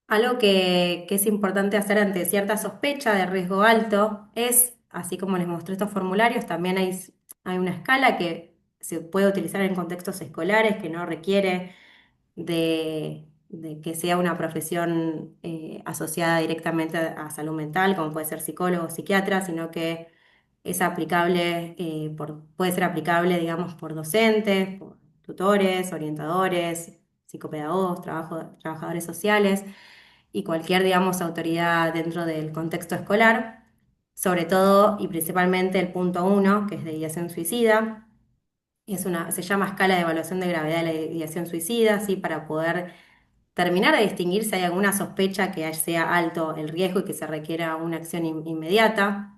Algo que es importante hacer ante cierta sospecha de riesgo alto es, así como les mostré estos formularios, también hay una escala que se puede utilizar en contextos escolares que no requiere de que sea una profesión asociada directamente a salud mental, como puede ser psicólogo o psiquiatra, sino que es aplicable, puede ser aplicable, digamos, por docentes, por tutores, orientadores, psicopedagogos, trabajadores sociales y cualquier, digamos, autoridad dentro del contexto escolar, sobre todo y principalmente el punto uno, que es de ideación suicida. Se llama escala de evaluación de gravedad de la ideación suicida, ¿sí? Para poder terminar de distinguir si hay alguna sospecha que sea alto el riesgo y que se requiera una acción inmediata.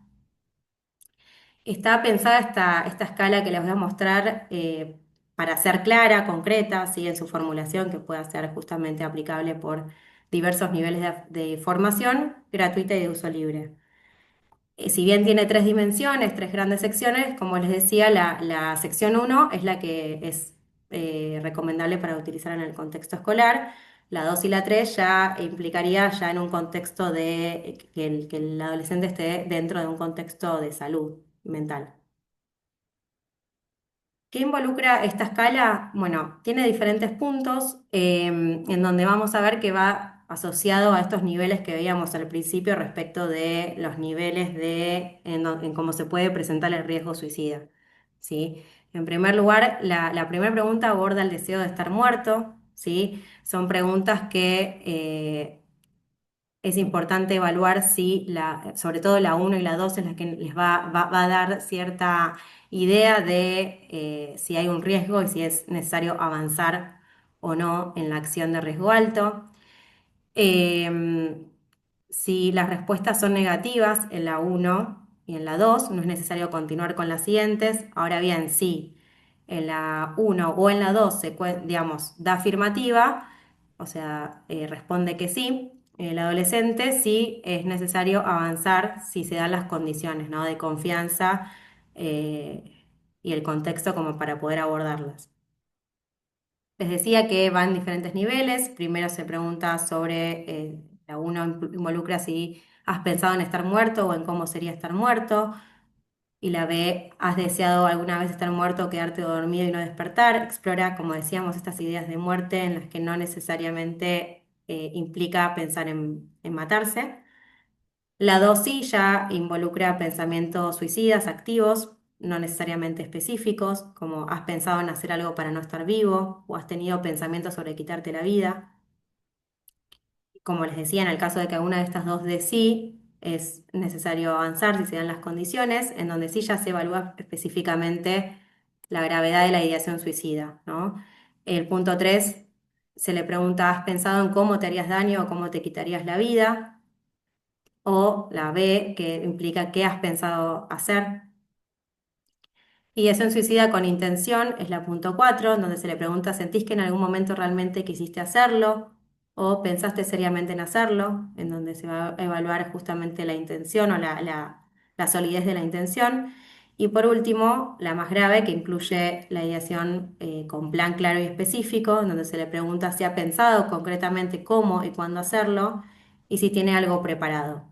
Está pensada esta escala que les voy a mostrar para ser clara, concreta, ¿sí? En su formulación, que pueda ser justamente aplicable por diversos niveles de formación gratuita y de uso libre. Si bien tiene tres dimensiones, tres grandes secciones, como les decía, la sección uno es la que es recomendable para utilizar en el contexto escolar. La 2 y la 3 ya implicaría ya en un contexto de que el adolescente esté dentro de un contexto de salud mental. ¿Qué involucra esta escala? Bueno, tiene diferentes puntos en donde vamos a ver que va asociado a estos niveles que veíamos al principio respecto de los niveles en cómo se puede presentar el riesgo suicida. ¿Sí? En primer lugar, la primera pregunta aborda el deseo de estar muerto. ¿Sí? Son preguntas que es importante evaluar si sobre todo la uno y la 2 es la que les va a dar cierta idea de si hay un riesgo y si es necesario avanzar o no en la acción de riesgo alto. Eh, si las respuestas son negativas en la uno y en la 2 no es necesario continuar con las siguientes. Ahora bien, si en la uno o en la 2 digamos, da afirmativa, o sea, responde que sí, el adolescente sí es necesario avanzar si se dan las condiciones, ¿no? De confianza y el contexto como para poder abordarlas. Les decía que van en diferentes niveles. Primero se pregunta sobre, la uno involucra si has pensado en estar muerto o en cómo sería estar muerto. Y la B, ¿has deseado alguna vez estar muerto, quedarte dormido y no despertar? Explora, como decíamos, estas ideas de muerte en las que no necesariamente implica pensar en matarse. La dosis ya involucra pensamientos suicidas activos, no necesariamente específicos, como has pensado en hacer algo para no estar vivo o has tenido pensamientos sobre quitarte la vida. Como les decía, en el caso de que alguna de estas dos de sí, es necesario avanzar si se dan las condiciones, en donde sí ya se evalúa específicamente la gravedad de la ideación suicida, ¿no? El punto 3 se le pregunta, ¿has pensado en cómo te harías daño o cómo te quitarías la vida? O la B, que implica qué has pensado hacer. Ideación suicida con intención es la punto 4, donde se le pregunta, ¿sentís que en algún momento realmente quisiste hacerlo? ¿O pensaste seriamente en hacerlo? En donde se va a evaluar justamente la intención o la solidez de la intención. Y por último, la más grave, que incluye la ideación con plan claro y específico, en donde se le pregunta si ha pensado concretamente cómo y cuándo hacerlo y si tiene algo preparado.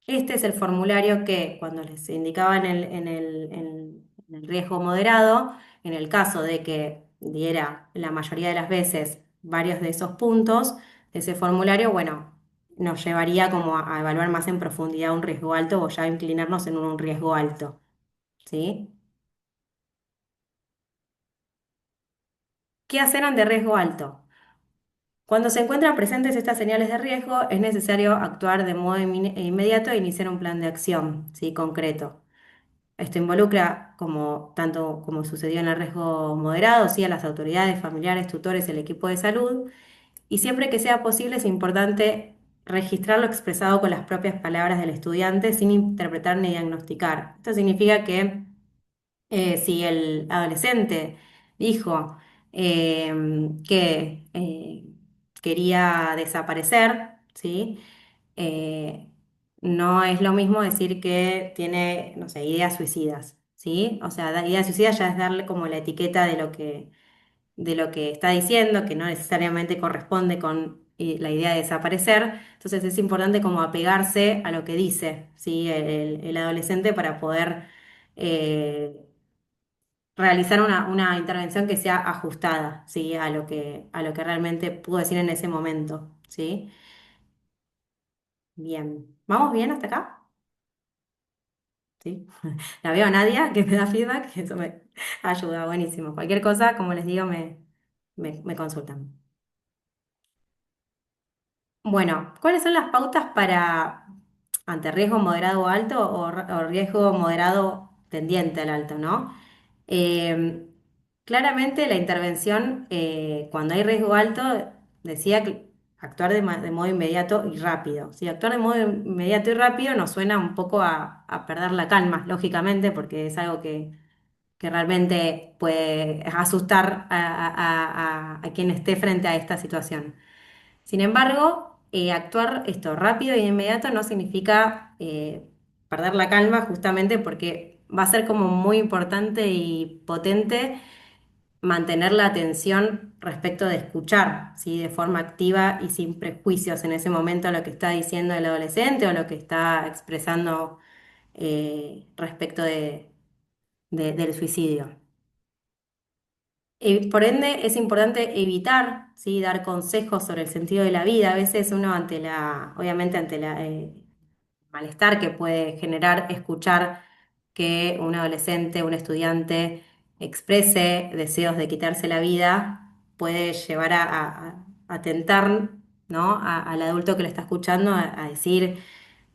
Este es el formulario que cuando les indicaba en el riesgo moderado, en el caso de que diera la mayoría de las veces varios de esos puntos, ese formulario, bueno, nos llevaría como a evaluar más en profundidad un riesgo alto o ya inclinarnos en un riesgo alto, ¿sí? ¿Qué hacer ante riesgo alto? Cuando se encuentran presentes estas señales de riesgo, es necesario actuar de modo inmediato e iniciar un plan de acción, ¿sí? Concreto. Esto involucra, tanto como sucedió en el riesgo moderado, sí, a las autoridades, familiares, tutores, el equipo de salud, y siempre que sea posible es importante registrar lo expresado con las propias palabras del estudiante sin interpretar ni diagnosticar. Esto significa que si el adolescente dijo que quería desaparecer, ¿sí? Eh, no es lo mismo decir que tiene, no sé, ideas suicidas, ¿sí? O sea, ideas suicidas ya es darle como la etiqueta de lo que de lo que está diciendo, que no necesariamente corresponde con la idea de desaparecer. Entonces es importante como apegarse a lo que dice, ¿sí? El adolescente para poder eh, realizar una intervención que sea ajustada, ¿sí? A lo que realmente pudo decir en ese momento, ¿sí? Bien. ¿Vamos bien hasta acá? Sí. La veo a Nadia, que me da feedback, que eso me ayuda, buenísimo. Cualquier cosa, como les digo, me consultan. Bueno, ¿cuáles son las pautas para ante riesgo moderado o alto o riesgo moderado tendiente al alto, ¿no? Eh, Claramente la intervención, cuando hay riesgo alto, decía que actuar de modo inmediato y rápido. Si actuar de modo inmediato y rápido nos suena un poco a perder la calma, lógicamente, porque es algo que realmente puede asustar a quien esté frente a esta situación. Sin embargo, actuar esto rápido y inmediato no significa perder la calma, justamente porque va a ser como muy importante y potente mantener la atención respecto de escuchar, ¿sí? De forma activa y sin prejuicios en ese momento lo que está diciendo el adolescente o lo que está expresando respecto del suicidio. Por ende, es importante evitar, ¿sí? Dar consejos sobre el sentido de la vida. A veces uno obviamente ante la malestar que puede generar escuchar que un adolescente, un estudiante exprese deseos de quitarse la vida, puede llevar a tentar, ¿no? Al adulto que lo está escuchando a decir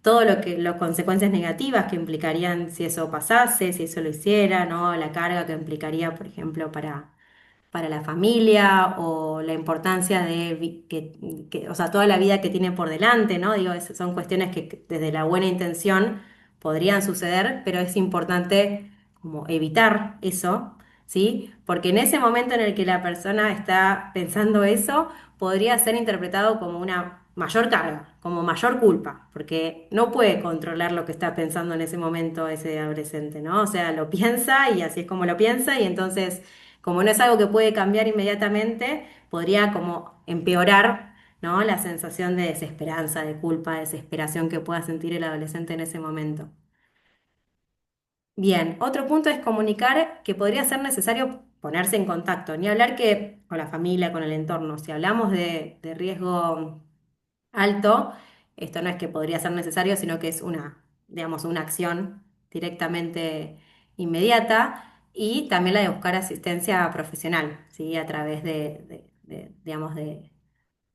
todo las consecuencias negativas que implicarían si eso pasase, si eso lo hiciera, ¿no? La carga que implicaría, por ejemplo, para la familia o la importancia o sea, toda la vida que tiene por delante, ¿no? Digo, son cuestiones que desde la buena intención podrían suceder, pero es importante como evitar eso, ¿sí? Porque en ese momento en el que la persona está pensando eso, podría ser interpretado como una mayor carga, como mayor culpa, porque no puede controlar lo que está pensando en ese momento ese adolescente, ¿no? O sea, lo piensa y así es como lo piensa y entonces como no es algo que puede cambiar inmediatamente, podría como empeorar, ¿no? La sensación de desesperanza, de culpa, de desesperación que pueda sentir el adolescente en ese momento. Bien, otro punto es comunicar que podría ser necesario ponerse en contacto, ni hablar que con la familia, con el entorno. Si hablamos de riesgo alto, esto no es que podría ser necesario, sino que es digamos, una acción directamente inmediata y también la de buscar asistencia profesional, ¿sí? A través digamos, de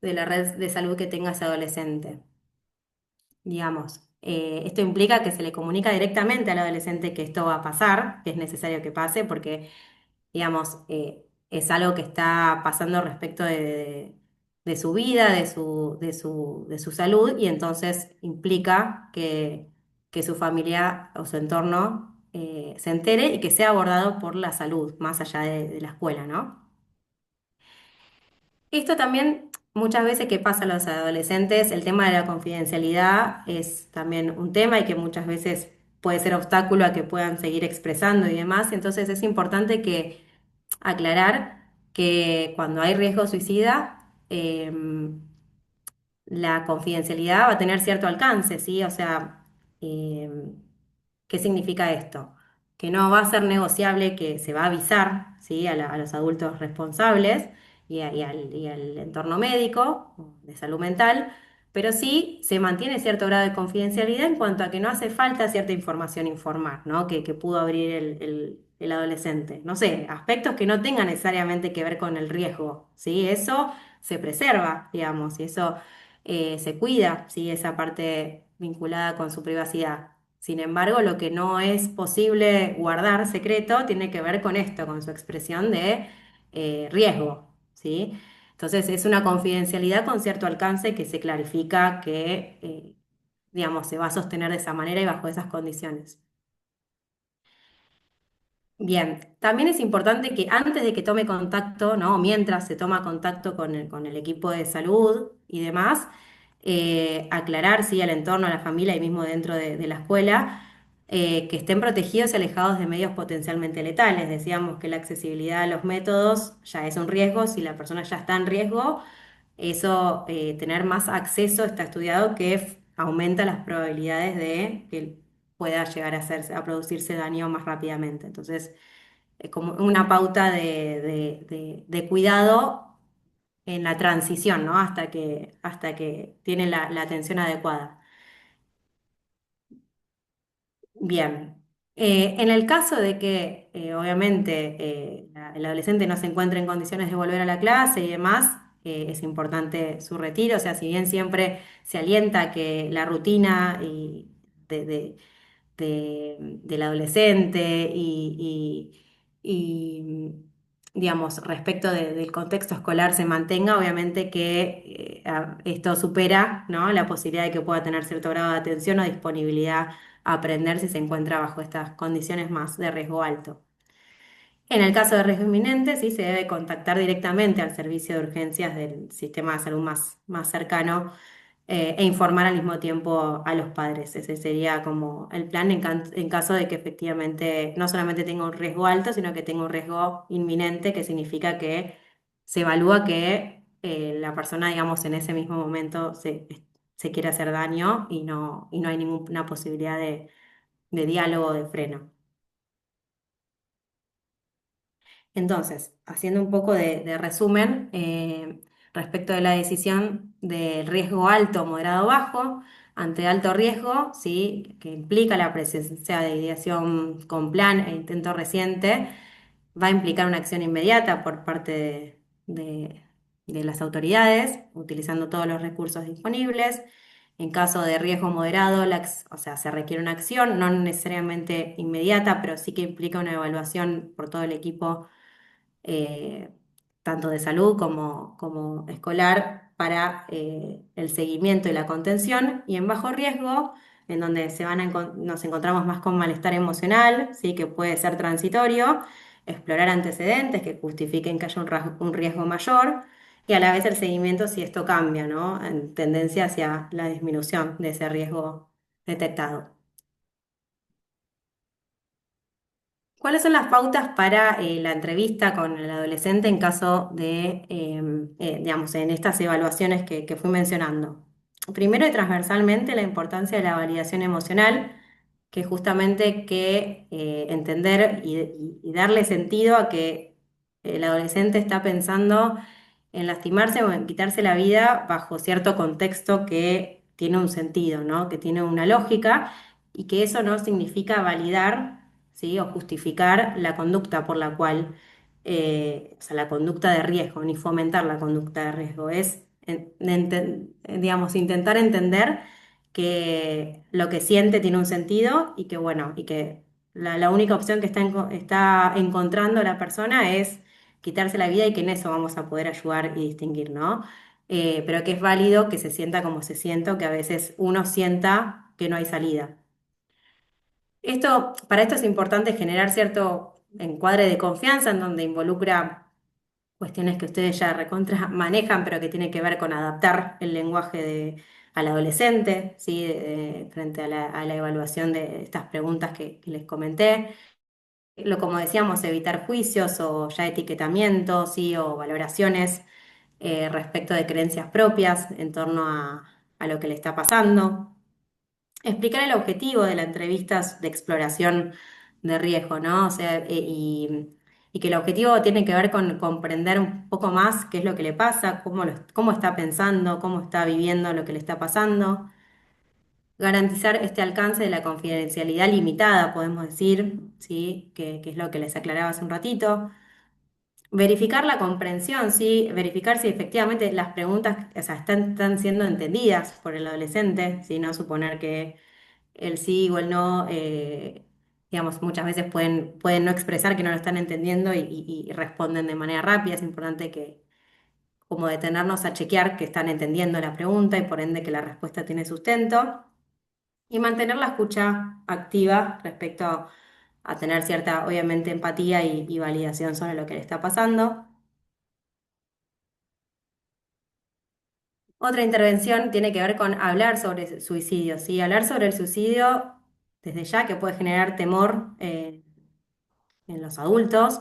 la red de salud que tenga ese adolescente, digamos. Esto implica que se le comunica directamente al adolescente que esto va a pasar, que es necesario que pase, porque digamos, es algo que está pasando respecto de su vida, de su salud, y entonces implica que su familia o su entorno se entere y que sea abordado por la salud, más allá de la escuela, ¿no? Esto también, muchas veces que pasa a los adolescentes, el tema de la confidencialidad es también un tema y que muchas veces puede ser obstáculo a que puedan seguir expresando y demás. Entonces es importante que aclarar que cuando hay riesgo suicida, la confidencialidad va a tener cierto alcance, ¿sí? O sea, ¿qué significa esto? Que no va a ser negociable, que se va a avisar, ¿sí? A los adultos responsables y al entorno médico de salud mental, pero sí se mantiene cierto grado de confidencialidad en cuanto a que no hace falta cierta información informar, ¿no? Que pudo abrir el adolescente. No sé, aspectos que no tengan necesariamente que ver con el riesgo, ¿sí? Eso se preserva, digamos, y eso se cuida, ¿sí? Esa parte vinculada con su privacidad. Sin embargo, lo que no es posible guardar secreto tiene que ver con esto, con su expresión de riesgo, ¿sí? Entonces es una confidencialidad con cierto alcance que se clarifica que, digamos, se va a sostener de esa manera y bajo esas condiciones. Bien, también es importante que antes de que tome contacto, ¿no? Mientras se toma contacto con el equipo de salud y demás, aclarar, sí, al entorno, a la familia y mismo dentro de la escuela, que estén protegidos y alejados de medios potencialmente letales. Decíamos que la accesibilidad a los métodos ya es un riesgo, si la persona ya está en riesgo, eso, tener más acceso, está estudiado que aumenta las probabilidades de que pueda llegar a hacerse, a producirse daño más rápidamente. Entonces, es como una pauta de cuidado en la transición, ¿no? Hasta que tiene la atención adecuada. Bien. En el caso de que, obviamente, el adolescente no se encuentre en condiciones de volver a la clase y demás, es importante su retiro. O sea, si bien siempre se alienta que la rutina de, de- del adolescente digamos, respecto del contexto escolar se mantenga, obviamente que esto supera, ¿no?, la posibilidad de que pueda tener cierto grado de atención o disponibilidad a aprender si se encuentra bajo estas condiciones más de riesgo alto. En el caso de riesgo inminente, sí se debe contactar directamente al servicio de urgencias del sistema de salud más cercano, e informar al mismo tiempo a los padres. Ese sería como el plan en caso de que efectivamente no solamente tenga un riesgo alto, sino que tenga un riesgo inminente, que significa que se evalúa que la persona, digamos, en ese mismo momento se quiere hacer daño y no hay ninguna posibilidad de diálogo, de freno. Entonces, haciendo un poco de resumen, respecto de la decisión del riesgo alto, moderado, bajo, ante alto riesgo, ¿sí?, que implica la presencia de ideación con plan e intento reciente, va a implicar una acción inmediata por parte de las autoridades, utilizando todos los recursos disponibles. En caso de riesgo moderado, o sea, se requiere una acción, no necesariamente inmediata, pero sí que implica una evaluación por todo el equipo, eh, tanto de salud como escolar, para el seguimiento y la contención. Y en bajo riesgo, en donde nos encontramos más con malestar emocional, ¿sí?, que puede ser transitorio, explorar antecedentes que justifiquen que haya un riesgo mayor, y a la vez el seguimiento si esto cambia, ¿no?, en tendencia hacia la disminución de ese riesgo detectado. ¿Cuáles son las pautas para la entrevista con el adolescente en caso de, digamos, en estas evaluaciones que fui mencionando? Primero y transversalmente, la importancia de la validación emocional, que es justamente que entender y darle sentido a que el adolescente está pensando en lastimarse o en quitarse la vida bajo cierto contexto que tiene un sentido, ¿no?, que tiene una lógica, y que eso no significa validar, ¿sí?, o justificar la conducta por la cual, o sea, la conducta de riesgo, ni fomentar la conducta de riesgo. Es, digamos, intentar entender que lo que siente tiene un sentido y que, bueno, y que la única opción que está encontrando la persona es quitarse la vida, y que en eso vamos a poder ayudar y distinguir, ¿no? Pero que es válido que se sienta como se sienta, o que a veces uno sienta que no hay salida. Para esto es importante generar cierto encuadre de confianza en donde involucra cuestiones que ustedes ya recontra manejan, pero que tiene que ver con adaptar el lenguaje al adolescente, ¿sí?, frente a la evaluación de estas preguntas que les comenté. Como decíamos, evitar juicios o ya etiquetamientos, ¿sí?, o valoraciones respecto de creencias propias en torno a lo que le está pasando. Explicar el objetivo de la entrevista de exploración de riesgo, ¿no? O sea, y que el objetivo tiene que ver con comprender un poco más qué es lo que le pasa, cómo está pensando, cómo está viviendo lo que le está pasando. Garantizar este alcance de la confidencialidad limitada, podemos decir, ¿sí?, que es lo que les aclaraba hace un ratito. Verificar la comprensión, ¿sí? Verificar si efectivamente las preguntas, o sea, están siendo entendidas por el adolescente, ¿sí? No suponer que el sí o el no, digamos, muchas veces pueden no expresar que no lo están entendiendo y responden de manera rápida. Es importante que, como detenernos a chequear que están entendiendo la pregunta y por ende que la respuesta tiene sustento. Y mantener la escucha activa respecto a tener cierta, obviamente, empatía y validación sobre lo que le está pasando. Otra intervención tiene que ver con hablar sobre suicidio, ¿sí? Hablar sobre el suicidio desde ya, que puede generar temor en los adultos,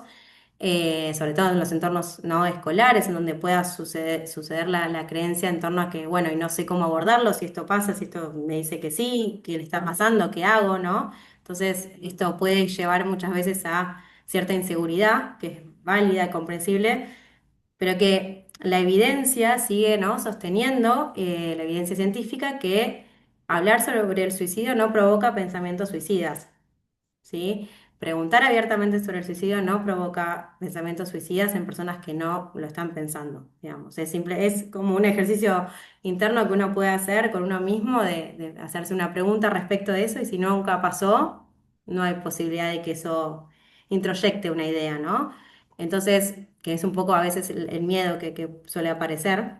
sobre todo en los entornos no escolares, en donde pueda suceder la creencia en torno a que, bueno, y no sé cómo abordarlo, si esto pasa, si esto me dice que sí, qué le está pasando, qué hago, ¿no? Entonces, esto puede llevar muchas veces a cierta inseguridad, que es válida y comprensible, pero que la evidencia sigue, ¿no?, sosteniendo, la evidencia científica, que hablar sobre el suicidio no provoca pensamientos suicidas. ¿Sí? Preguntar abiertamente sobre el suicidio no provoca pensamientos suicidas en personas que no lo están pensando, digamos. Es simple, es como un ejercicio interno que uno puede hacer con uno mismo de hacerse una pregunta respecto de eso, y si nunca pasó, no hay posibilidad de que eso introyecte una idea, ¿no? Entonces, que es un poco a veces el miedo que suele aparecer.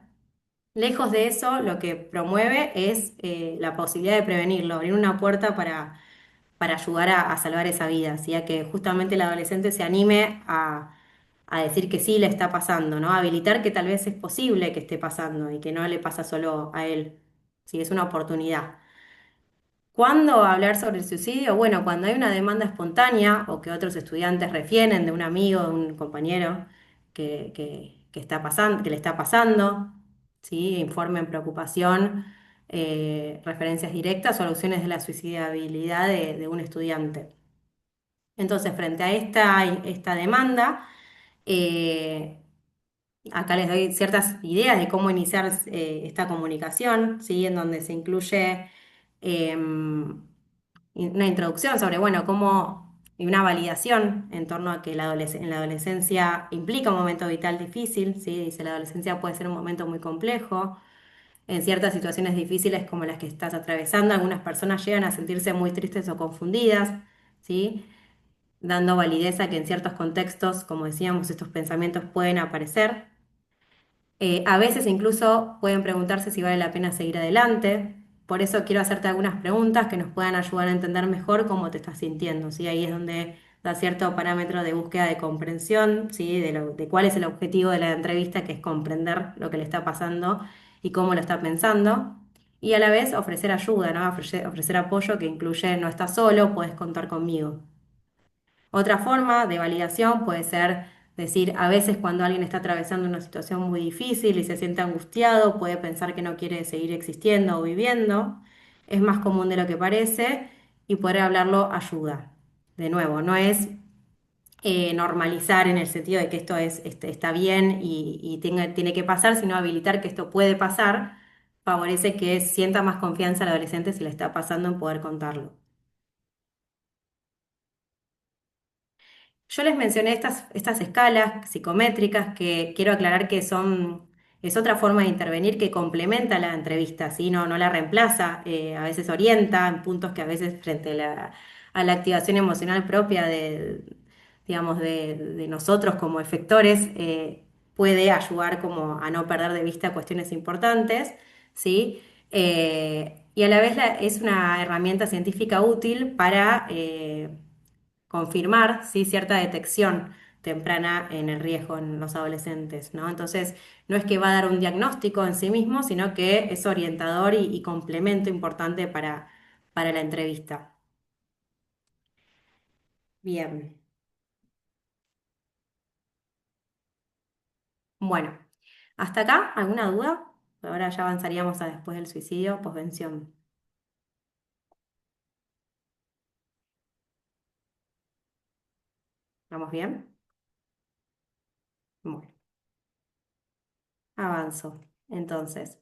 Lejos de eso, lo que promueve es, la posibilidad de prevenirlo, abrir una puerta para ayudar a salvar esa vida, ¿sí? A que justamente el adolescente se anime a decir que sí le está pasando, ¿no? A habilitar que tal vez es posible que esté pasando y que no le pasa solo a él, ¿sí? Es una oportunidad. ¿Cuándo hablar sobre el suicidio? Bueno, cuando hay una demanda espontánea o que otros estudiantes refieren de un amigo, de un compañero que está pasando, que le está pasando, ¿sí? Informen preocupación, referencias directas o alusiones de la suicidabilidad de un estudiante. Entonces, frente a esta demanda, eh, acá les doy ciertas ideas de cómo iniciar, esta comunicación, ¿sí? En donde se incluye, una introducción sobre, bueno, cómo, y una validación en torno a que en la adolescencia implica un momento vital difícil, ¿sí? Dice, la adolescencia puede ser un momento muy complejo. En ciertas situaciones difíciles como las que estás atravesando, algunas personas llegan a sentirse muy tristes o confundidas, ¿sí? Dando validez a que en ciertos contextos, como decíamos, estos pensamientos pueden aparecer. A veces incluso pueden preguntarse si vale la pena seguir adelante. Por eso quiero hacerte algunas preguntas que nos puedan ayudar a entender mejor cómo te estás sintiendo, ¿sí? Ahí es donde da cierto parámetro de búsqueda de comprensión, ¿sí? De cuál es el objetivo de la entrevista, que es comprender lo que le está pasando y cómo lo está pensando. Y a la vez ofrecer ayuda, ¿no? Ofrecer apoyo, que incluye: no estás solo, puedes contar conmigo. Otra forma de validación puede ser decir: a veces cuando alguien está atravesando una situación muy difícil y se siente angustiado, puede pensar que no quiere seguir existiendo o viviendo. Es más común de lo que parece, y poder hablarlo ayuda. De nuevo, no es, normalizar en el sentido de que esto está bien y tiene que pasar, sino habilitar que esto puede pasar, favorece que sienta más confianza el adolescente si le está pasando, en poder contarlo. Yo les mencioné estas escalas psicométricas, que quiero aclarar que es otra forma de intervenir que complementa la entrevista, ¿sí? No la reemplaza, a veces orienta en puntos que a veces, frente a la activación emocional propia digamos, de nosotros como efectores, puede ayudar como a no perder de vista cuestiones importantes, ¿sí? Y a la vez es una herramienta científica útil para, confirmar, ¿sí?, cierta detección temprana en el riesgo en los adolescentes, ¿no? Entonces, no es que va a dar un diagnóstico en sí mismo, sino que es orientador y complemento importante para la entrevista. Bien, bueno, ¿hasta acá alguna duda? Ahora ya avanzaríamos a después del suicidio, posvención. ¿Vamos bien? Bueno, avanzo. Entonces,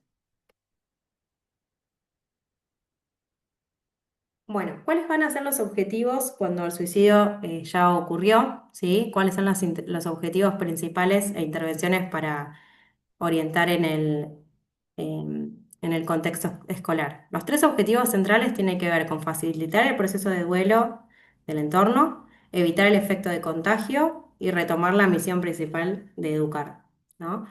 bueno, ¿cuáles van a ser los objetivos cuando el suicidio, ya ocurrió? ¿Sí? ¿Cuáles son los objetivos principales e intervenciones para orientar en el contexto escolar? Los tres objetivos centrales tienen que ver con facilitar el proceso de duelo del entorno, evitar el efecto de contagio y retomar la misión principal de educar, ¿no?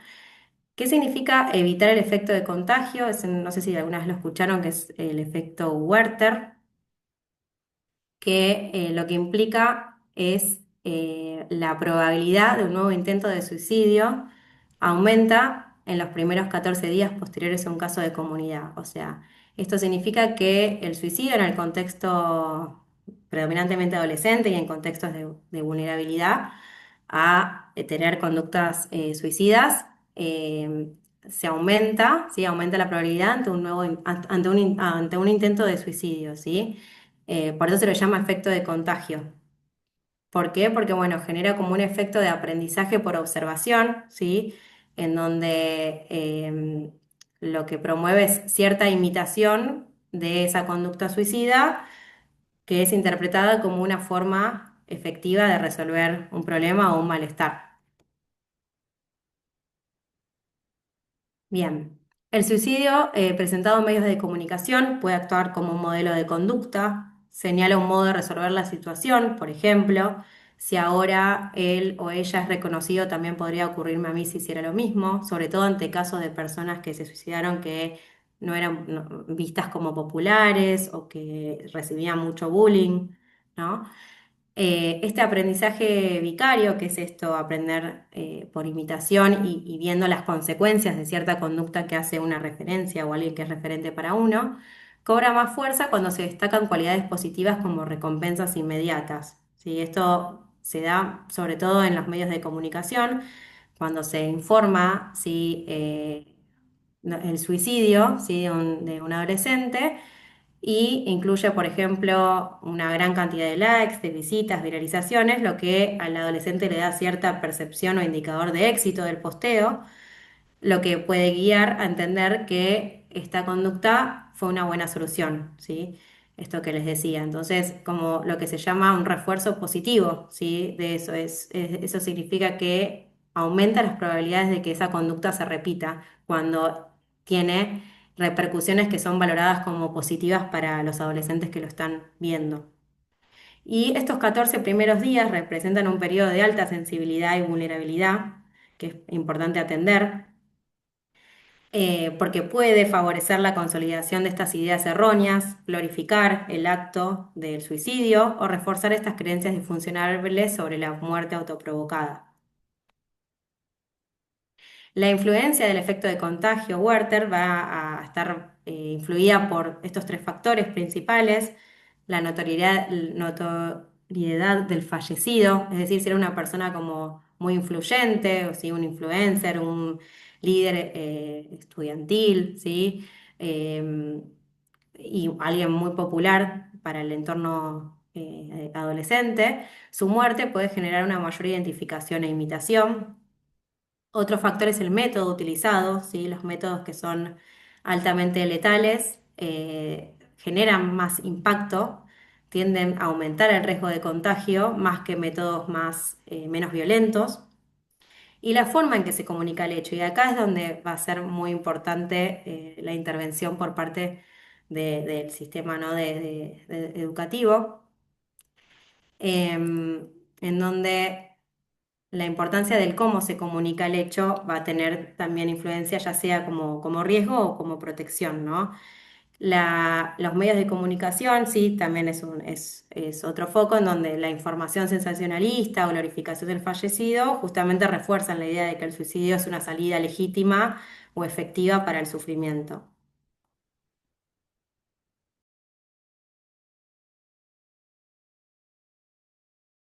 ¿Qué significa evitar el efecto de contagio? No sé si alguna vez lo escucharon, que es el efecto Werther, que, lo que implica es, la probabilidad de un nuevo intento de suicidio aumenta en los primeros 14 días posteriores a un caso de comunidad. O sea, Esto significa que el suicidio en el contexto predominantemente adolescente y en contextos de vulnerabilidad a tener conductas suicidas, se aumenta, ¿sí? Aumenta la probabilidad ante un nuevo, ante un intento de suicidio, ¿sí? Por eso se lo llama efecto de contagio. ¿Por qué? Porque, bueno, genera como un efecto de aprendizaje por observación, ¿sí? En donde lo que promueve es cierta imitación de esa conducta suicida, que es interpretada como una forma efectiva de resolver un problema o un malestar. Bien, el suicidio presentado en medios de comunicación puede actuar como un modelo de conducta, señala un modo de resolver la situación, por ejemplo, si ahora él o ella es reconocido, también podría ocurrirme a mí si hiciera lo mismo, sobre todo ante casos de personas que se suicidaron que no eran vistas como populares o que recibían mucho bullying, ¿no? Este aprendizaje vicario, que es esto, aprender por imitación y viendo las consecuencias de cierta conducta que hace una referencia o alguien que es referente para uno, cobra más fuerza cuando se destacan cualidades positivas como recompensas inmediatas. ¿Sí? Esto se da sobre todo en los medios de comunicación, cuando se informa si, el suicidio, ¿sí? De un adolescente y incluye, por ejemplo, una gran cantidad de likes, de visitas, viralizaciones, lo que al adolescente le da cierta percepción o indicador de éxito del posteo, lo que puede guiar a entender que esta conducta fue una buena solución, ¿sí? Esto que les decía. Entonces, como lo que se llama un refuerzo positivo, ¿sí? De eso eso significa que aumenta las probabilidades de que esa conducta se repita cuando tiene repercusiones que son valoradas como positivas para los adolescentes que lo están viendo. Y estos 14 primeros días representan un periodo de alta sensibilidad y vulnerabilidad que es importante atender porque puede favorecer la consolidación de estas ideas erróneas, glorificar el acto del suicidio o reforzar estas creencias disfuncionales sobre la muerte autoprovocada. La influencia del efecto de contagio Werther va a estar influida por estos tres factores principales: notoriedad del fallecido, es decir, si era una persona como muy influyente, o si un influencer, un líder estudiantil, ¿sí? Eh, y alguien muy popular para el entorno adolescente, su muerte puede generar una mayor identificación e imitación. Otro factor es el método utilizado, ¿sí? Los métodos que son altamente letales generan más impacto, tienden a aumentar el riesgo de contagio más que métodos menos violentos. Y la forma en que se comunica el hecho. Y acá es donde va a ser muy importante la intervención por parte del sistema, ¿no? Educativo, en donde la importancia del cómo se comunica el hecho va a tener también influencia, ya sea como riesgo o como protección, ¿no? Los medios de comunicación, sí, también es otro foco en donde la información sensacionalista o glorificación del fallecido justamente refuerzan la idea de que el suicidio es una salida legítima o efectiva para el sufrimiento.